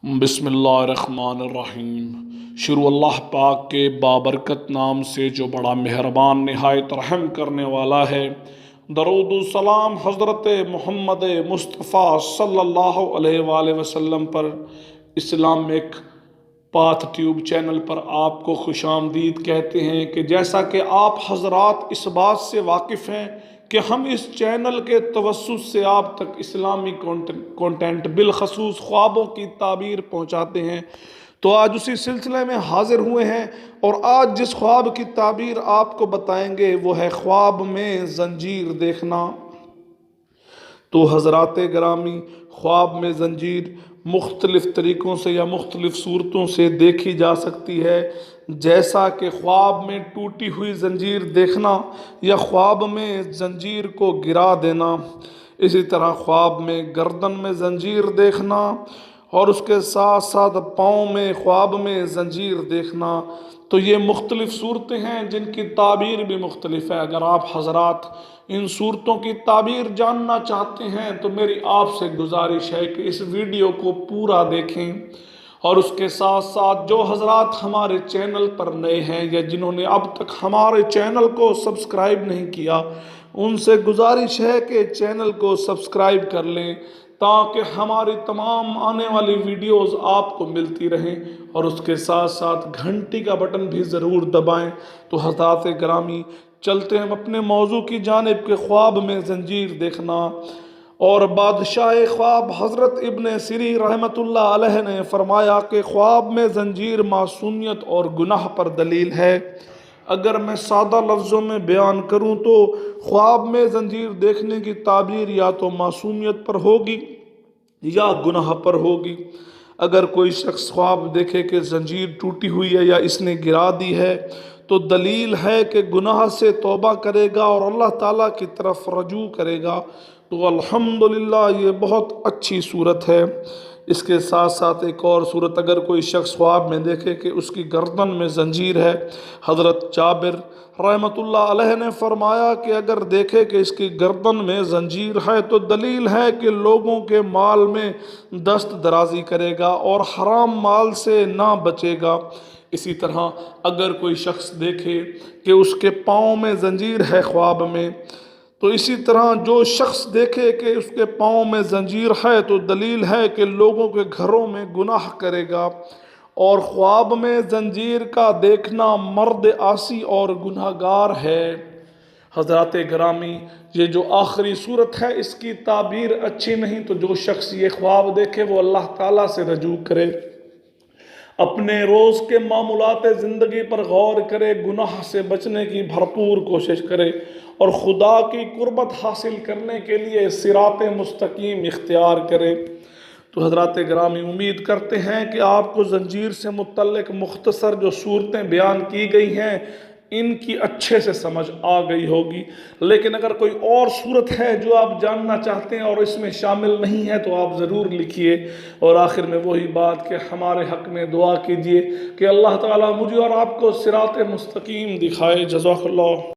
بسم اللہ الرحمن الرحیم۔ شروع اللہ پاک کے بابرکت نام سے جو بڑا مہربان نہایت رحم کرنے والا ہے۔ درود و سلام حضرت محمد مصطفیٰ صلی اللہ علیہ وآلہ وسلم پر۔ اسلامک پاتھ ٹیوب چینل پر آپ کو خوش آمدید کہتے ہیں کہ جیسا کہ آپ حضرات اس بات سے واقف ہیں کہ ہم اس چینل کے توسط سے آپ تک اسلامی کنٹینٹ بالخصوص خوابوں کی تعبیر پہنچاتے ہیں، تو آج اسی سلسلے میں حاضر ہوئے ہیں اور آج جس خواب کی تعبیر آپ کو بتائیں گے وہ ہے خواب میں زنجیر دیکھنا۔ تو حضرات گرامی، خواب میں زنجیر مختلف طریقوں سے یا مختلف صورتوں سے دیکھی جا سکتی ہے، جیسا کہ خواب میں ٹوٹی ہوئی زنجیر دیکھنا یا خواب میں زنجیر کو گرا دینا، اسی طرح خواب میں گردن میں زنجیر دیکھنا اور اس کے ساتھ ساتھ پاؤں میں خواب میں زنجیر دیکھنا۔ تو یہ مختلف صورتیں ہیں جن کی تعبیر بھی مختلف ہے۔ اگر آپ حضرات ان صورتوں کی تعبیر جاننا چاہتے ہیں تو میری آپ سے گزارش ہے کہ اس ویڈیو کو پورا دیکھیں، اور اس کے ساتھ ساتھ جو حضرات ہمارے چینل پر نئے ہیں یا جنہوں نے اب تک ہمارے چینل کو سبسکرائب نہیں کیا، ان سے گزارش ہے کہ چینل کو سبسکرائب کر لیں تاکہ ہماری تمام آنے والی ویڈیوز آپ کو ملتی رہیں، اور اس کے ساتھ ساتھ گھنٹی کا بٹن بھی ضرور دبائیں۔ تو حضرات گرامی، چلتے ہیں اپنے موضوع کی جانب کہ خواب میں زنجیر دیکھنا۔ اور بادشاہ خواب حضرت ابن سیرین رحمۃ اللہ علیہ نے فرمایا کہ خواب میں زنجیر معصومیت اور گناہ پر دلیل ہے۔ اگر میں سادہ لفظوں میں بیان کروں تو خواب میں زنجیر دیکھنے کی تعبیر یا تو معصومیت پر ہوگی یا گناہ پر ہوگی۔ اگر کوئی شخص خواب دیکھے کہ زنجیر ٹوٹی ہوئی ہے یا اس نے گرا دی ہے تو دلیل ہے کہ گناہ سے توبہ کرے گا اور اللہ تعالیٰ کی طرف رجوع کرے گا، تو الحمدللہ یہ بہت اچھی صورت ہے۔ اس کے ساتھ ساتھ ایک اور صورت، اگر کوئی شخص خواب میں دیکھے کہ اس کی گردن میں زنجیر ہے، حضرت جابر رحمۃ اللہ علیہ نے فرمایا کہ اگر دیکھے کہ اس کی گردن میں زنجیر ہے تو دلیل ہے کہ لوگوں کے مال میں دست درازی کرے گا اور حرام مال سے نہ بچے گا۔ اسی طرح اگر کوئی شخص دیکھے کہ اس کے پاؤں میں زنجیر ہے خواب میں، تو اسی طرح جو شخص دیکھے کہ اس کے پاؤں میں زنجیر ہے تو دلیل ہے کہ لوگوں کے گھروں میں گناہ کرے گا۔ اور خواب میں زنجیر کا دیکھنا مرد عاصی اور گناہ گار ہے۔ حضرات گرامی، یہ جو آخری صورت ہے اس کی تعبیر اچھی نہیں، تو جو شخص یہ خواب دیکھے وہ اللہ تعالیٰ سے رجوع کرے، اپنے روز کے معمولات زندگی پر غور کرے، گناہ سے بچنے کی بھرپور کوشش کرے اور خدا کی قربت حاصل کرنے کے لیے صراط مستقیم اختیار کرے۔ تو حضرات گرامی، امید کرتے ہیں کہ آپ کو زنجیر سے متعلق مختصر جو صورتیں بیان کی گئی ہیں ان کی اچھے سے سمجھ آ گئی ہوگی، لیکن اگر کوئی اور صورت ہے جو آپ جاننا چاہتے ہیں اور اس میں شامل نہیں ہے تو آپ ضرور لکھیے۔ اور آخر میں وہی بات کہ ہمارے حق میں دعا کیجیے کہ اللہ تعالیٰ مجھے اور آپ کو صراط مستقیم دکھائے۔ جزاک اللہ۔